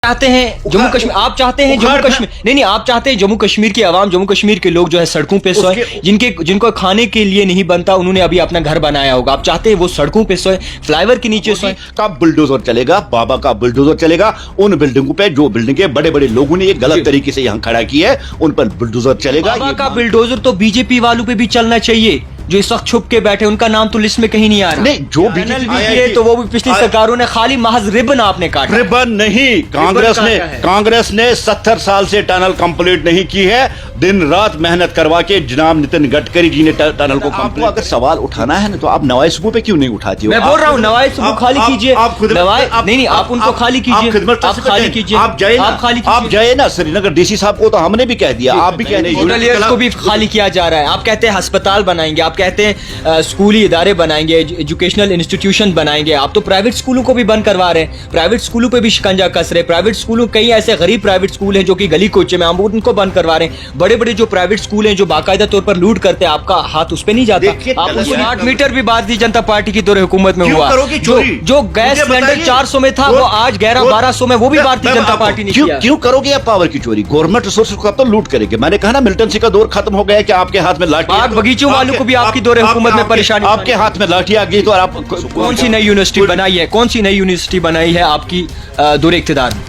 चाहते हैं जम्मू कश्मीर, आप चाहते हैं जम्मू कश्मीर, नहीं आप चाहते हैं जम्मू कश्मीर की आवाम, जम्मू कश्मीर के लोग जो है सड़कों पे सोए, जिनको खाने के लिए नहीं बनता, उन्होंने अभी अपना घर बनाया होगा, आप चाहते हैं वो सड़कों पे सोए, फ्लाईओवर के नीचे सोए। का बुलडोजर चलेगा, बाबा का बुलडोजर चलेगा उन बिल्डिंगों पे जो बिल्डिंगें बड़े बड़े लोगों ने गलत तरीके से यहाँ खड़ा की है, उन पर बुलडोजर चलेगा। बाबा का बुलडोजर तो बीजेपी वालों पे भी चलना चाहिए जो इस वक्त छुप के बैठे, उनका नाम तो लिस्ट में कहीं नहीं आ रहा। नहीं, जो बीजेपी तो वो भी पिछली सरकारों ने खाली महज रिबन आपने काटा। रिबन नहीं, कांग्रेस ने 70 साल से टनल कंप्लीट नहीं की है, दिन रात मेहनत करवा के जनाब नितिन गडकरी जी ने टनल को कंप्लीट। अगर सवाल उठाना है ना तो आप नवाज सुबह पे क्यों नहीं उठाती हो? मैं बोल रहा हूँ नवाज सुबह खाली कीजिए, नहीं आप उनको खाली कीजिए, आप खाली कीजिए, आप जाए ना श्रीनगर डीसी साहब को तो हमने भी कह दिया, आप भी कह रहे हैं को भी खाली किया जा रहा है। आप कहते हैं अस्पताल बनाएंगे, आप कहते हैं स्कूली इदारे बनाएंगे, एजुकेशनल इंस्टीट्यूशन बनाएंगे, आप तो प्राइवेट स्कूलों को भी बंद करवा रहे हैं, प्राइवेट स्कूलों पे भी शिकंजा कस रहे हैं। प्राइवेट स्कूलों कई ऐसे गरीब प्राइवेट स्कूल हैं जो कि गली कोचे में, हम उनको बंद करवा रहे हैं। बड़े बड़े जो प्राइवेट स्कूल हैं जो बाकायदा तौर पर लूट करते हैं, आपका हाथ उस पर नहीं जाता। आप स्मार्ट मीटर भी भारतीय जनता पार्टी की दौर हुकूमत में हुआ, जो गैस सिलेंडर 400 में था वो आज 1100-1200 में, वो भी भारतीय जनता पार्टी ने किया। क्यों करोगे आप पावर की चोरी? गवर्नमेंट रिसोर्सेज को आप तो लूट करेंगे। मैंने कहा ना मिलिटेंसी का दौर खत्म हो गया कि आपके हाथ में लाठी, बाग बगीचों वालों को भी आपकी दौर हुकूमत में परेशानी, आपके हाथ में लाठी आ गई तो आप कौन सी नई यूनिवर्सिटी बनाई है, कौन सी नई यूनिवर्सिटी बनाई है आपकी दौर इख्तिदार में?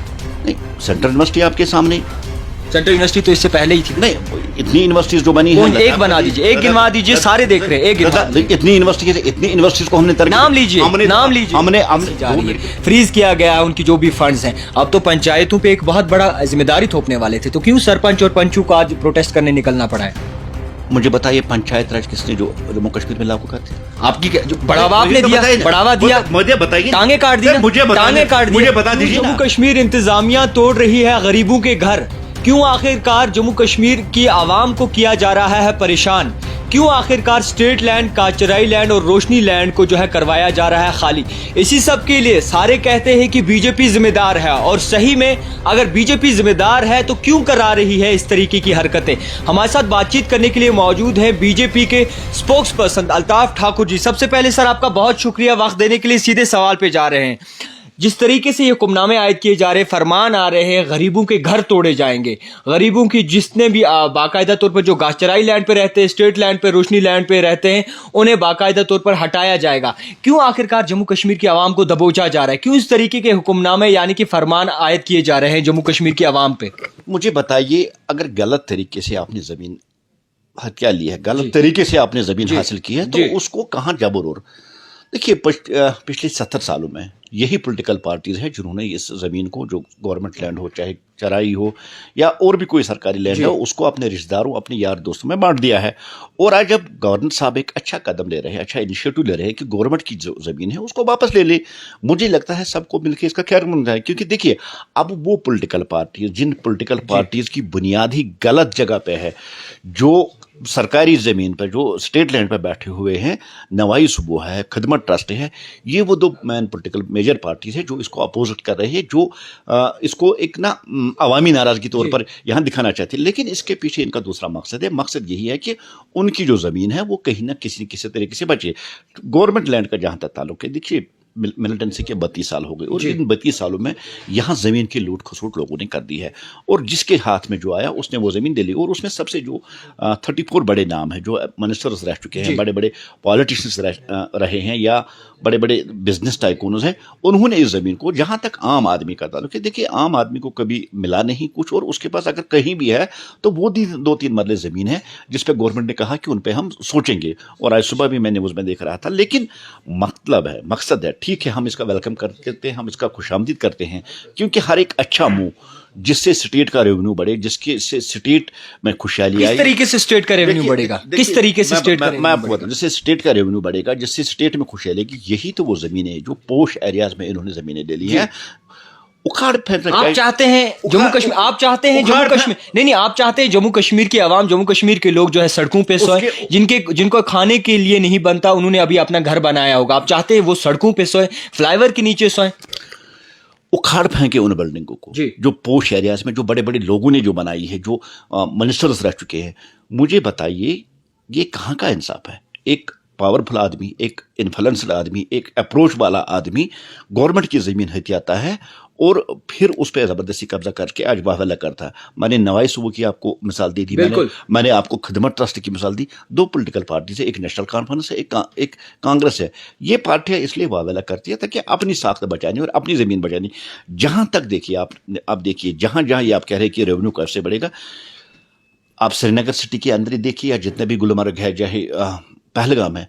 नहीं, सेंट्रल यूनिवर्सिटी आपके सामने, सेंट्रल यूनिवर्सिटी तो इससे पहले ही थी। नहीं, इतनी यूनिवर्सिटीज जो बनी है, एक बना दीजिए, एक गिनवा दीजिए, सारे देख रहे हैं, एक इतनी यूनिवर्सिटीज को हमने नाम लीजिए, हमने फ्रीज किया गया उनकी जो भी फंड्स हैं। अब तो पंचायतों पे एक बहुत बड़ा जिम्मेदारी थोपने वाले थे, तो क्यों सरपंच और पंचों को आज प्रोटेस्ट करने निकलना पड़ा है? मुझे बताइए पंचायत राज किसने जो जम्मू कश्मीर में लागू करते? आपकी बढ़ावा आपने दिया, बढ़ावा दिया, मुझे बताइए, टांगे काट दी, टांगे काट दी, मुझे बता दीजिए। जम्मू कश्मीर इंतजामिया तोड़ रही है गरीबों के घर, क्यों आखिरकार जम्मू कश्मीर की आवाम को किया जा रहा है परेशान? क्यों आखिरकार स्टेट लैंड, काचराई लैंड और रोशनी लैंड को जो है करवाया जा रहा है खाली? इसी सब के लिए सारे कहते हैं कि बीजेपी जिम्मेदार है, और सही में अगर बीजेपी जिम्मेदार है तो क्यों करा रही है इस तरीके की हरकतें? हमारे साथ बातचीत करने के लिए मौजूद है बीजेपी के स्पोक्स पर्सन अल्ताफ ठाकुर जी। सबसे पहले सर आपका बहुत शुक्रिया वक्त देने के लिए, सीधे सवाल पे जा रहे हैं। जिस तरीके से ये हुक्मनामे आयद किए जा रहे हैं, फरमान आ रहे हैं, गरीबों के घर तोड़े जाएंगे, गरीबों की जिसने भी बाकायदा तौर पर जो गाचराई लैंड पे रहते हैं, स्टेट लैंड पे, रोशनी लैंड पे रहते हैं, उन्हें बाकायदा तौर पर हटाया जाएगा। क्यों आखिरकार जम्मू कश्मीर की आवाम को दबोचा जा रहा है? क्यों इस तरीके के हुक्मनामे यानी कि फरमान आयद किए जा रहे हैं जम्मू कश्मीर की आवाम पे? मुझे बताइए, अगर गलत तरीके से आपने जमीन हत्या ली है, गलत तरीके से आपने जमीन हासिल की है, तो उसको कहाँ जबर? और देखिए, पिछले 70 सालों में यही पॉलिटिकल पार्टीज हैं जिन्होंने इस ज़मीन को, जो गवर्नमेंट लैंड हो, चाहे चराई हो या और भी कोई सरकारी लैंड हो, उसको अपने रिश्तेदारों, अपने यार दोस्तों में बांट दिया है। और आज जब गवर्नर साहब एक अच्छा कदम ले रहे हैं, अच्छा इनिशिएटिव ले रहे हैं कि गवर्नमेंट की जो ज़मीन है उसको वापस ले ले, मुझे लगता है सबको मिलकर इसका ख्याल रखना है। क्योंकि देखिए, अब वो पॉलिटिकल पार्टीज, जिन पॉलिटिकल पार्टीज की बुनियाद ही गलत जगह पे है, जो सरकारी ज़मीन पर, जो स्टेट लैंड पर बैठे हुए हैं, नवाई सुबह है, खिदमत ट्रस्ट है, ये वो दो मेन पॉलिटिकल मेजर पार्टीज हैं जो इसको अपोजिट कर रहे हैं, जो इसको एक ना अवामी नाराज़गी तौर पर यहाँ दिखाना चाहते हैं। लेकिन इसके पीछे इनका दूसरा मकसद है। मकसद यही है कि उनकी जो ज़मीन है वो कहीं ना किसी तरीके से बचे। गवर्नमेंट लैंड का जहाँ तक ताल्लुक है, देखिए मिलिटेंसी के 32 साल हो गए, और इन 32 सालों में यहाँ ज़मीन की लूट खसूट लोगों ने कर दी है, और जिसके हाथ में जो आया उसने वो ज़मीन दे ली। और उसमें सबसे जो 34 बड़े नाम हैं, जो मिनिस्टर्स रह चुके हैं, बड़े बड़े पॉलिटिशियंस रहे हैं, या बड़े बड़े बिजनेस टाइकून्स हैं, उन्होंने इस ज़मीन को, जहाँ तक आम आदमी का ताल्लुक है, देखिए आम आदमी को कभी मिला नहीं कुछ, और उसके पास अगर कहीं भी है तो वो 2-3 मरले ज़मीन है जिस पर गवर्नमेंट ने कहा कि उन पर हम सोचेंगे। और आज सुबह भी मैं न्यूज़ में देख रहा था। लेकिन मतलब है, मकसद है, ठीक है, हम इसका वेलकम करते हैं, हम इसका खुशामदीद करते हैं, क्योंकि हर एक अच्छा मूव जिससे स्टेट का रेवेन्यू बढ़े, जिसके से स्टेट में खुशहाली आए। किस तरीके से स्टेट का रेवेन्यू बढ़ेगा? किस तरीके से स्टेट का? मैं आपको बताऊं, जिससे स्टेट का रेवेन्यू बढ़ेगा, जिससे स्टेट में खुशहाली आएगी, यही तो वो ज़मीनें हैं जो पोश एरियाज में इन्होंने ज़मीनें ले ली हैं। उखाड़ फेंक, आप चाहते हैं जम्मू कश्मीर, आप चाहते हैं जम्मू कश्मीर, नहीं आप चाहते हैं जम्मू कश्मीर की आवाम, जम्मू कश्मीर के लोग जो है सड़कों पे सोए, जिनको खाने के लिए नहीं बनता, उन्होंने अभी अपना घर बनाया होगा, आप चाहते हैं वो सड़कों पे सोए, फ्लाईओवर के नीचे सोए? उखाड़ फेंके उन बिल्डिंगों को जो पोश एरियाज में, जो बड़े बड़े लोगों ने जो बनाई है, जो मिनिस्टर्स रह चुके हैं। मुझे बताइए, ये कहाँ का इंसाफ है? एक पावरफुल आदमी, एक इन्फ्लुएंस्ड आदमी, एक अप्रोच वाला आदमी गवर्नमेंट की ज़मीन हथियाता है اور پھر اس پہ زبردستی قبضہ کر کے آج واویلا کرتا ہے. میں نے نوائی صوبہ کی آپ کو مثال دے دی, میں نے آپ کو خدمت ٹرسٹ کی مثال دی. دو پولیٹیکل پارٹیز ہے, ایک نیشنل کانفرنس ہے, ایک کانگریس ہے. یہ پارٹیاں اس لیے واویلا کرتی ہے تاکہ اپنی ساخت بچانی اور اپنی زمین بچانی. جہاں تک دیکھیے آپ دیکھیے جہاں یہ آپ کہہ رہے ہیں کہ ریونیو کیسے بڑھے گا, آپ سری نگر سٹی کے اندر ہی دیکھیے یا جتنے بھی گلمرگ ہے, چاہے پہلگام ہے,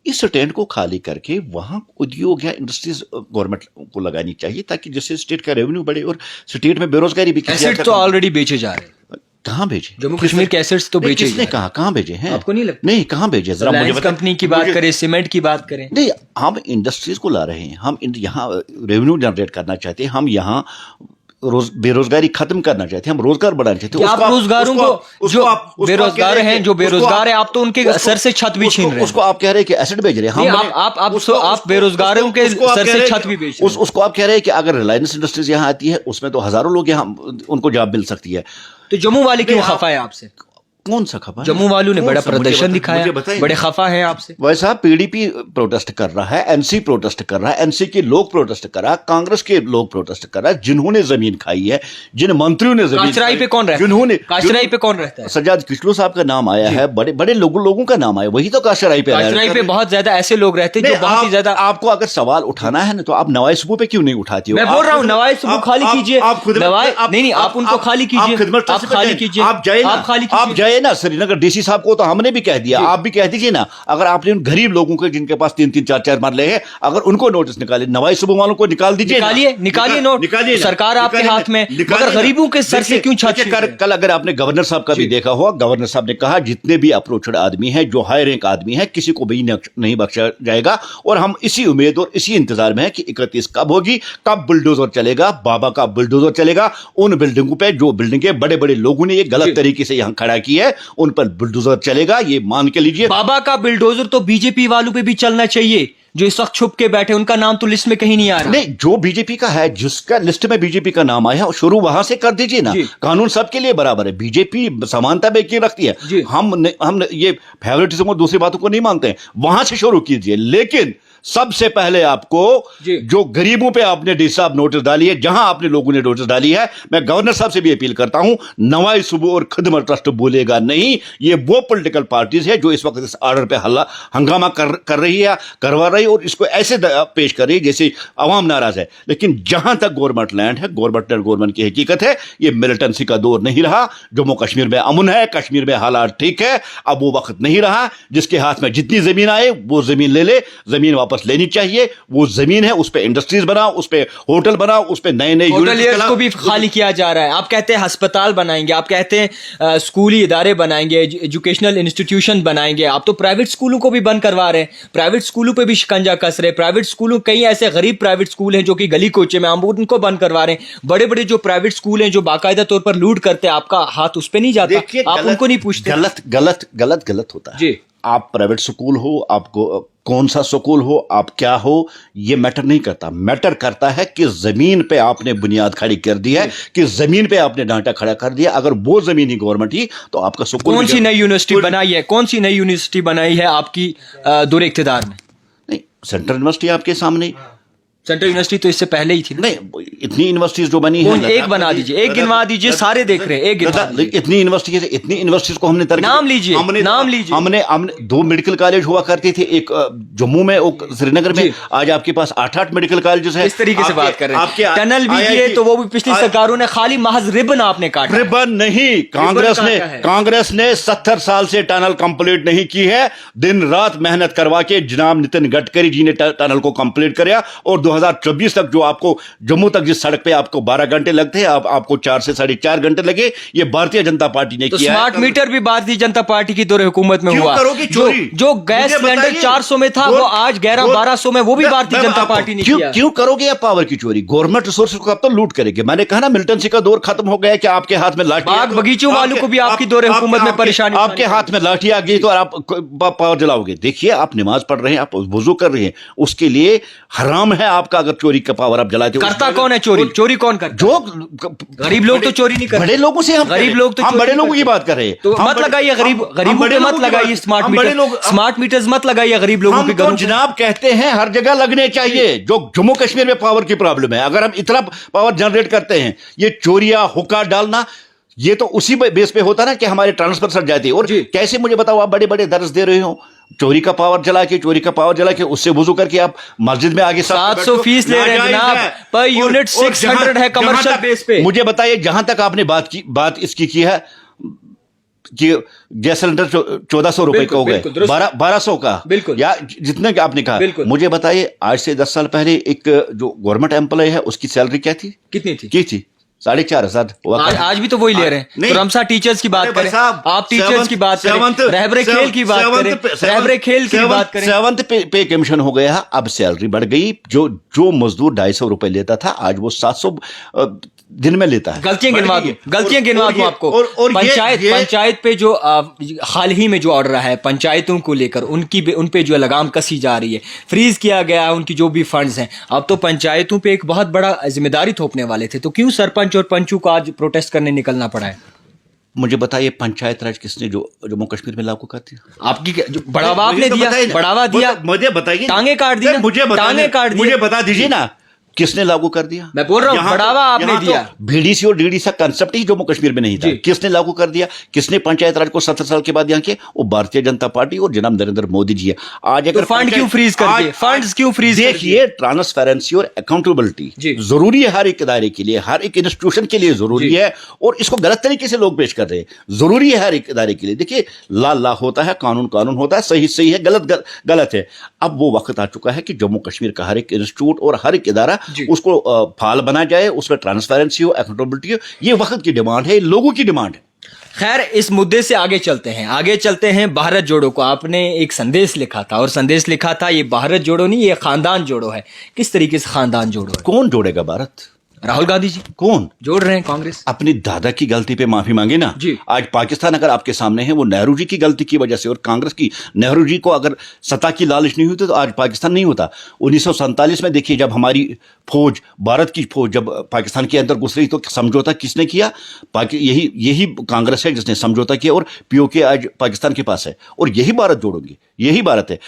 اس اسٹینڈ کو خالی کر کے وہاں ادیوگ یا انڈسٹریز گورنمنٹ کو لگانی چاہیے تاکہ جس سے اسٹیٹ کا ریونیو بڑھے اور اسٹیٹ میں بے روزگاری بھی. ایسٹ تو آلریڈی بیچے جا رہے ہیں. کہاں بھیجے؟ جموں کشمیر کے ایسٹس تو بیچے. کس نے کہا کہاں بھیجے ہیں؟ آپ کو نہیں لگتا؟ نہیں, کہاں بھیجے؟ ذرا مجھے بتائیں. کمپنی کی بات کریں, سیمنٹ کی بات کریں. نہیں, ہم انڈسٹریز کو لا رہے ہیں, ہم یہاں ریونیو جنریٹ کرنا چاہتے ہیں, ہم یہاں بے روزگاری ختم کرنا چاہتے ہیں, ہم روزگار بڑھانا چاہتے ہیں. آپ روزگاروں کو جو بے روزگار ہیں, جو بے روزگار ہیں, آپ تو ان کے سر سے چھت بھی چھین رہے ہیں. اس کو آپ کہہ رہے ہیں کہ ایسڈ بھیج رہے ہیں. آپ بے روزگاروں کے سر سے چھت بھی بیچ رہے ہیں. اس کو آپ کہہ رہے ہیں کہ اگر ریلائنس انڈسٹریز یہاں آتی ہے اس میں تو ہزاروں لوگ یہاں ان کو جاب مل سکتی ہے. تو جموں والے کیوں خفا ہے آپ سے؟ کون سا خفا؟ جموں والوں نے بڑا پردرشن دکھایا, بڑے خفا ہیں آپ سے. ویسا پی ڈی پی پروٹیسٹ کر رہا ہے, این سی پروٹیسٹ کر رہا ہے, این سی کے لوگ پروٹیسٹ کر رہا ہے, کانگریس کے لوگ پروٹیسٹ کر رہا ہے, جنہوں نے زمین کھائی ہے, جن منتریوں نے زمین. کاشرائی پہ کون رہتا ہے؟ جنہوں نے کاشرائی پہ کون رہتا ہے؟ سجاد کچلو صاحب کا نام آیا ہے, بڑے بڑے لوگوں کا نام آیا, وہی تو کاشرائی پہ. کاشرائی پہ بہت زیادہ ایسے لوگ رہتے ہیں جو بہت ہی زیادہ. آپ کو اگر سوال اٹھانا ہے نا تو آپ نوائی صوبہ پہ کیوں نہیں اٹھاتی ہو؟ میں بول رہا ہوں نوائی صوبہ خالی کیجیے. نہیں, آپ ان کو خالی کیجیے, آپ خالی کیجیے, آپ جائے نا سری نگر ڈی سی صاحب کو تو ہم نے بھی کہہ دیا, آپ بھی کہہ دیجیے نا. اگر آپ نے ان غریب لوگوں کو جن کے پاس 3-3 4-4 مرلے ہیں, اگر ان کو نوٹس نکالے, نوائی صوبہ والوں کو نکال دیجیے. نکالیے نوٹ, سرکار آپ کے ہاتھ میں, مگر غریبوں کے سر سے کیوں چھت؟ کل اگر آپ نے گورنر صاحب کا بھی دیکھا ہوا, گورنر صاحب نے کہا جتنے بھی اپروچڈ آدمی ہیں, جو ہائی رینک آدمی ہیں, کسی کو بھی نہیں بخشا جائے گا. اور ہم اسی امید اور اسی انتظار میں ہیں کہ 31 کب ہوگی, کب بلڈوزر چلے گا, بابا کا بلڈوزر چلے گا. ان بلڈنگوں پہ جو بلڈنگیں بڑے بڑے لوگوں نے یہ غلط طریقے سے یہاں کھڑا کی ہے, ان پر بلڈوزر چلے گا, یہ مان کے لیجیے. بابا کا بلڈوزر تو بی جے پی والوں پہ بھی چلنا چاہیے, جو اس وقت چھپ کے بیٹھے, ان کا نام تو لسٹ میں کہیں نہیں آ رہا. نہیں, جو بی جے پی کا ہے, جس کا لسٹ میں بی جے پی کا نام آیا, شروع وہاں سے کر دیجیے نا. قانون سب کے لیے برابر ہے, بی جے پی سمانتا میں یقین رکھتی ہے. ہم یہ فیورٹزم اور دوسری باتوں کو نہیں مانتے ہیں, وہاں سے شروع کیجیے. لیکن سب سے پہلے آپ کو جو غریبوں پہ آپ نے ڈی صاحب نوٹس ڈالی ہے, جہاں آپ نے لوگوں نے نوٹس ڈالی ہے, میں گورنر صاحب سے بھی اپیل کرتا ہوں, نوائی صوبہ اور خدمت ٹرسٹ بولے گا نہیں. یہ وہ پولیٹیکل پارٹیز ہے جو اس وقت اس آرڈر پہ ہنگامہ کر رہی ہے, کروا رہی ہے, اور اس کو ایسے پیش کر رہی ہے جیسے عوام ناراض ہے. لیکن جہاں تک گورنمنٹ لینڈ ہے, گورنمنٹ کی حقیقت ہے, یہ ملٹنسی کا دور نہیں رہا. جموں کشمیر میں امن ہے, کشمیر میں حالات ٹھیک ہے. اب وہ وقت نہیں رہا جس کے ہاتھ میں جتنی زمین آئے وہ زمین لے لے. زمین واپس لینی چاہیے. وہ زمین ہے, اس پہ انڈسٹریز بناؤ, اس پہ ہوٹل بناؤ, اس پہ نئے ہوٹلیئرز کو بھی خالی کیا جا رہا ہے. آپ کہتے ہیں ہسپتال بنائیں گے, آپ کہتے ہیں اسکولی ادارے بنائیں گے, ایجوکیشنل انسٹیٹیوشن بنائیں گے. آپ تو پرائیویٹ اسکولوں کو بھی بند کروا رہے ہیں, پرائیویٹ اسکولوں پہ بھی شکنجہ کس رہے. پرائیویٹ اسکولوں, کئی ایسے غریب پرائیویٹ اسکول ہیں جو کہ گلی کوچے میں, ہم ان کو بند کروا رہے ہیں. بڑے بڑے جو پرائیویٹ اسکول ہیں جو باقاعدہ طور پر لوٹ کرتے ہیں, آپ کا ہاتھ اس پہ نہیں جاتا, آپ ان کو نہیں پوچھتے. غلط ہوتا ہے. جی, آپ پرائیویٹ سکول ہو, آپ کو کون سا سکول ہو, آپ کیا ہو, یہ میٹر نہیں کرتا. میٹر کرتا ہے کہ زمین پہ آپ نے بنیاد کھڑی کر دی ہے, کہ زمین پہ آپ نے ڈھانچہ کھڑا کر دیا. اگر وہ زمین ہی گورنمنٹ ہی, تو آپ کا سکول. کون سی نئی یونیورسٹی بنائی ہے, کون سی نئی یونیورسٹی بنائی ہے آپ کی دور اقتدار میں؟ نہیں, سینٹرل یونیورسٹی آپ کے سامنے. سینٹرل یونیورسٹی تو اس سے پہلے ہی تھی. نہیں, اتنی یونیورسٹیز جو بنی ہیں, ایک بنا دیجیے, ایک گنوا دیجیے, سارے دیکھ رہے ہیں, ایک گنوا. اتنی یونیورسٹیز کو ہم نے نام لیجیے, ہم نے 2 میڈیکل کالج ہوا کرتے تھے, ایک جموں میں, ایک سری نگر میں. آج آپ کے پاس 8 میڈیکل کالجز ہیں. اس طریقے سے بات کر رہے ہیں. ٹنل بھی دیے تو وہ بھی پچھلی سرکاروں نے خالی محض ربن آپ نے کاٹا. ربن نہیں, کانگریس نے 70 سال سے ٹنل کمپلیٹ نہیں کی ہے. دن رات محنت کروا کے جناب نتن گڈکری جی نے ٹنل کو کمپلیٹ کریا, اور 2024 تک جو آپ کو جموں تک جس سڑک پہ آپ کو 12 گھنٹے لگتے ہیں, آپ کو 4 سے 4.5 گھنٹے لگے. یہ بھارتیہ جنتا پارٹی نے کیا. اسمارٹ میٹر بھی بھارتیہ جنتا پارٹی کی دور حکومت میں ہوا. جو گیس سلنڈر 400 میں تھا وہ آج 1100-1200 میں, وہ بھی بھارتیہ جنتا پارٹی نے کیا. کیوں کرو گے آپ پاور کی چوری؟ گورنمنٹ ریسورسز کو اب تو لوٹ کرے گے. میں نے کہا نا, ملٹنسی کا دور ختم ہو گیا کہ آپ کے ہاتھ میں لاٹھی. باغ بگیچوں والوں کو بھی آپ کی دور حکومت میں پریشانی. آپ کے ہاتھ میں لاٹھی آ گئی تو آپ پاور جلاؤ گے. دیکھیے, آپ نماز پڑھ رہے ہیں, آپ وضو کر رہے ہیں, اس کے لیے حرام ہے آپ आपका अगर चोरी का पावर आप जलाते हो, करता कौन है चोरी? चोरी कौन करता? जो गरीब लोग तो चोरी नहीं करते। बड़े लोगों से गरीब लोग तो हम बड़े लोगों की बात कर रहे हैं। तो मत लगाइए गरीबों पे मत लगाइए स्मार्ट मीटर्स मत लगाइए गरीब लोगों के घरों। जनाब कहते हैं हर जगह लगने चाहिए। जो जम्मू कश्मीर में पावर की प्रॉब्लम है, अगर हम इतना पावर जनरेट करते हैं, ये चोरियां हुक्का डालना ये तो उसी बेस पे होता ना कि हमारे ट्रांसफर सट जाते हैं। और कैसे मुझे बताओ, आप बड़े बड़े दर्ज दे रहे हो, चोरी का पावर जला के उससे वजू करके आप मस्जिद में आगे 700 फीस ले रहे हैं जनाब, पर यूनिट 600 है कमर्शियल बेस पे। मुझे बताइए, जहां तक आपने बात इसकी की है कि गैस सिलेंडर 1400 रुपए का हो गए, 1200 का, बिल्कुल, या जितने आपने कहा, मुझे बताइए आज से 10 साल पहले एक जो गवर्नमेंट एम्प्लॉय है उसकी सैलरी क्या थी? कितनी थी? 4,500। आज भी तो वही ले रहे हैं। तो रमसा टीचर्स की बात करें, आप टीचर्स की बात करें, रहबरे खेल की बात करें, रहबरे खेल की बात करें, 7th पे कमीशन हो गया। अब सैलरी बढ़ गई। जो मजदूर 250 रुपए लेता था आज वो 700 दिन में लेता है। गलतियां गिनवा दूं आपको। पंचायत पे जो हाल ही में जो ऑर्डर है पंचायतों को लेकर, उन पे जो लगाम कसी जा रही है, फ्रीज किया गया है उनकी जो भी फंड्स हैं। अब तो पंचायतों पे एक बहुत बड़ा जिम्मेदारी थोपने वाले थे, तो क्यों सरपंच और पंचों को आज प्रोटेस्ट करने निकलना पड़ा है? मुझे बताइए, पंचायत राज किसने जो जम्मू कश्मीर में लागू कर दिया? आपकी बढ़ावा आपने दिया, बढ़ावा दिया, मुझे बताइए, टांगे काट दिया, मुझे बता दीजिए ना, किसने लागू कर दिया? मैं बोल रहा हूं बढ़ावा आपने दिया। बीडीसी और डीडीसी का कंसेप्ट ही जम्मू कश्मीर में नहीं था। किसने लागू कर दिया? किसने पंचायत राज को 70 साल के बाद यहाँ किया? वो भारतीय जनता पार्टी और जनाब नरेंद्र मोदी जी है। आज अगर फंड क्यों फ्रीज कर दिए? फंड्स क्यों फ्रीज? देखिए, ट्रांसपेरेंसी और अकाउंटेबिलिटी जरूरी है हर एक इदारे के लिए, हर एक इंस्टीट्यूशन के लिए जरूरी है। और इसको गलत तरीके से लोग पेश कर रहे हैं। जरूरी है हर एक इदारे के लिए। देखिए, ला होता है, कानून होता है, सही है, गलत है। अब वो वक्त आ चुका है कि जम्मू कश्मीर का हर एक इंस्टीट्यूट और हर एक इदारा उसको फाल बना जाए, उसमें ट्रांसपेरेंसी हो, अकाउंटेबिलिटी हो। ये वक्त की डिमांड है, लोगों की डिमांड है। खैर, इस मुद्दे से आगे चलते हैं भारत जोड़ो को। आपने एक संदेश लिखा था, ये भारत जोड़ो नहीं, ये खानदान जोड़ो है। किस तरीके से खानदान जोड़ो है? कौन जोड़ेगा भारत? राहुल गांधी जी। कौन जोड़ रहे हैं? कांग्रेस। अपनी दादा की गलती पे माफी मांगे ना जी। आज पाकिस्तान अगर आपके सामने है, वो नेहरू जी की गलती की वजह से, और कांग्रेस की, नेहरू जी को अगर सत्ता की लालच नहीं होती तो आज पाकिस्तान नहीं होता। 1947 में देखिए, जब हमारी फौज, भारत की फौज जब पाकिस्तान के अंदर घुस रही तो समझौता किसने किया? यही कांग्रेस है जिसने समझौता किया, और पीओके आज पाकिस्तान के पास है, और यही भारत जोड़ोगे, यही भारत है।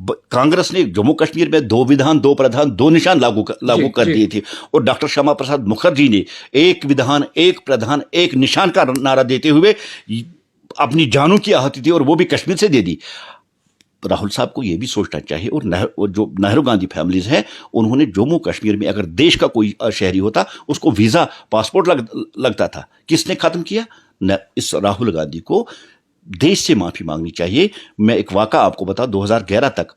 कांग्रेस ने जम्मू कश्मीर में 2 विधान 2 प्रधान 2 निशान लागू कर दिए थे, और डॉक्टर श्यामा प्रसाद मुखर्जी ने 1 विधान 1 प्रधान 1 निशान का नारा देते हुए अपनी जानों की आहुति दी, और वो भी कश्मीर से दे दी। राहुल साहब को यह भी सोचना चाहिए, और जो नेहरू गांधी फैमिलीज हैं, उन्होंने जम्मू कश्मीर में अगर देश का कोई शहरी होता उसको वीजा पासपोर्ट लगता था। किसने खत्म किया? इस राहुल गांधी को देश से माफी मांगनी चाहिए। मैं एक वाक़ा आपको बता, 2011 तक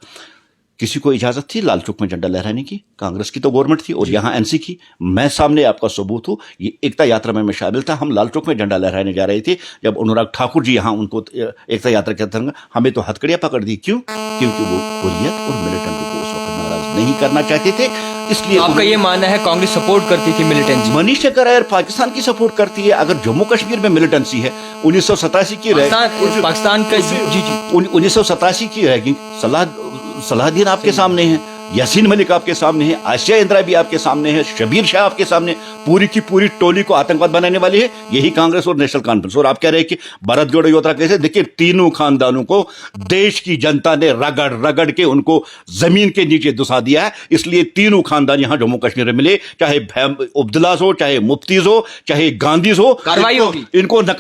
किसी को इजाजत थी लाल चौक में झंडा लहराने की? कांग्रेस की तो गवर्नमेंट थी और यहाँ एनसी की। मैं सामने आपका सबूत हूँ, ये एकता यात्रा में मैं शामिल था। हम लाल चौक में झंडा लहराने जा रहे थे, जब अनुराग ठाकुर जी यहाँ उनको एकता यात्रा के तहत हमें तो हथकड़ियां पकड़ दी। क्यों? क्योंकि वो हुर्रियत और मिलिटेंट को उस वक्त नाराज नहीं करना चाहते थे। इसलिए आपका ये मानना है कांग्रेस सपोर्ट करती थी मिलिटेंसी? मनीष शेखर अय्यर पाकिस्तान की सपोर्ट करती है। अगर जम्मू कश्मीर में मिलिटेंसी है, 1987 की पाकिस्तान का 1987 की रैगिंग, सलाहुद्दीन आपके सामने है, यासीन मलिक आपके सामने है, आसिया इंदिरा भी आपके सामने है, शबीर शाह आपके सामने, पूरी की पूरी टोली को आतंकवाद बनाने वाली है यही कांग्रेस और नेशनल कॉन्फ्रेंस। और आप कह रहे हैं कि भारत जोड़ो यात्रा कैसे? देखिए, तीनों खानदानों को देश की जनता ने रगड़ के उनको जमीन के नीचे दुसा दिया है। इसलिए तीनों खानदान यहां जम्मू कश्मीर में मिले, चाहे अब्दुल्लास हो, चाहे मुफ्तीज हो, चाहे गांधीज हो, कार्रवाई होगी।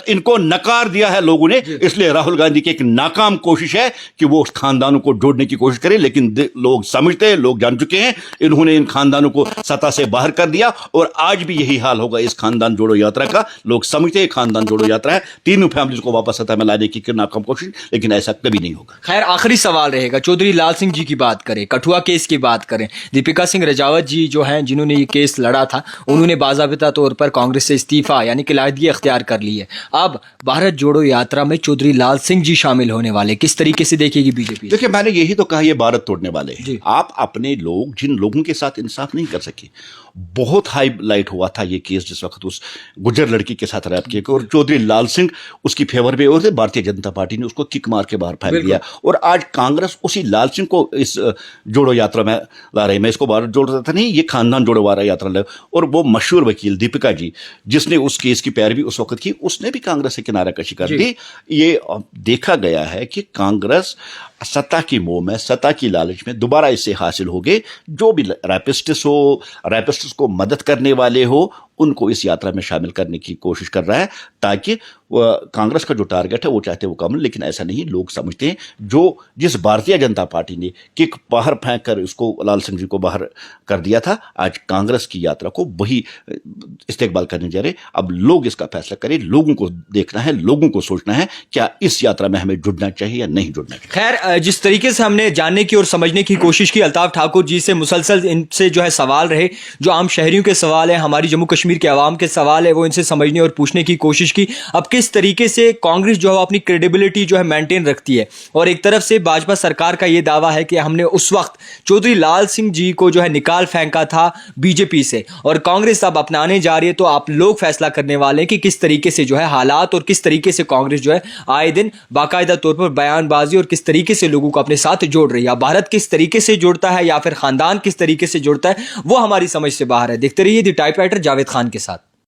इनको नकार दिया है लोगों ने। इसलिए राहुल गांधी की एक नाकाम कोशिश है कि वो उस खानदानों को जोड़ने की कोशिश करें, लेकिन लोग समझते, लोग जान चुके हैं, इन्होंने इन खानदानों को सत्ता से बाहर कर दिया। और आज भी यही हाल होगा इस खानदान जोड़ो यात्रा का। लोग समझते हैं खानदान जोड़ो यात्रा है, तीनों फैमिलीज को वापस सत्ता में लाने की नाकाम कोशिश, लेकिन ऐसा कभी नहीं होगा। खैर, आखिरी सवाल रहेगा, चौधरी लाल सिंह जी की बात करें, कठुआ केस की बात करें, दीपिका सिंह रजावत जी जो हैं, जिन्होंने ये केस लड़ा था, उन्होंने बाज़ाबिता तौर पर कांग्रेस से इस्तीफा यानी कि लायदगी अख्तियार कर ली है। अब भारत जोड़ो यात्रा में चौधरी लाल सिंह जी शामिल होने वाले, किस तरीके से देखेगी बीजेपी? देखिए, मैंने यही तो कहा, ये भारत तोड़ने वाले हैं। आप अपने लोग, जिन लोगों के साथ इंसाफ नहीं कर सके बहुत हाई लाइट हुआ था ये केस जिस वक्त उस गुजर लड़की के साथ रैप किया, और चौधरी लाल सिंह उसकी फेवर में, और भारतीय जनता पार्टी ने उसको किक मार के बाहर फेंक दिया, और आज कांग्रेस उसी लाल सिंह को इस जोड़ो यात्रा में ला रही है। मैं इसको बाहर जोड़ रहा था नहीं, ये खानदान जोड़ो वाला यात्रा ला, और वो मशहूर वकील दीपिका जी जिसने उस केस की पैरवी उस वक्त की, उसने भी कांग्रेस से किनारा कशी कर दी। ये देखा गया है कि कांग्रेस सत्ता की मोह में, सत्ता की लालच में दोबारा इससे हासिल हो गए, जो भी रैपिस्टिस हो, रैपिस्टिस को मदद करने वाले हो, उनको इस यात्रा में शामिल करने की कोशिश कर रहा है, ताकि कांग्रेस का जो टारगेट है वो चाहते वो कम, लेकिन ऐसा नहीं। लोग समझते हैं जो जिस भारतीय जनता पार्टी ने किक बाहर फेंक कर उसको लाल सिंह जी को बाहर कर दिया था, आज कांग्रेस की यात्रा को वही इस्तेकबाल करने जा रहे। अब लोग इसका फैसला करें, लोगों को देखना है, लोगों को सोचना है क्या इस यात्रा में हमें जुड़ना चाहिए या नहीं जुड़ना चाहिए। खैर, जिस तरीके से हमने जानने की और समझने की कोशिश की अल्ताफ ठाकुर जी से, मुसलसल इनसे जो है सवाल रहे, जो आम शहरियों के सवाल है, हमारी जम्मू कश्मीर के अवाम के सवाल है, वो इनसे समझने और पूछने की कोशिश की। अब किस तरीके से कांग्रेस जो है अपनी क्रेडिबिलिटी जो है मेंटेन रखती है, और एक तरफ से भाजपा सरकार का ये दावा है कि हमने उस वक्त चौधरी लाल सिंह जी को जो है निकाल फेंका था बीजेपी से, और कांग्रेस अब अपनाने जा रही है। तो आप लोग फैसला करने वाले हैं कि किस तरीके से जो है हालात, और किस तरीके से कांग्रेस जो है आए दिन बाकायदा तौर पर बयानबाजी और किस तरीके से लोगों को अपने साथ जोड़ रही है। भारत किस तरीके से जोड़ता है या फिर खानदान किस तरीके से जोड़ता है, वो हमारी समझ से बाहर है। देखते रहिए द टाइपराइटर जावेद खान के साथ।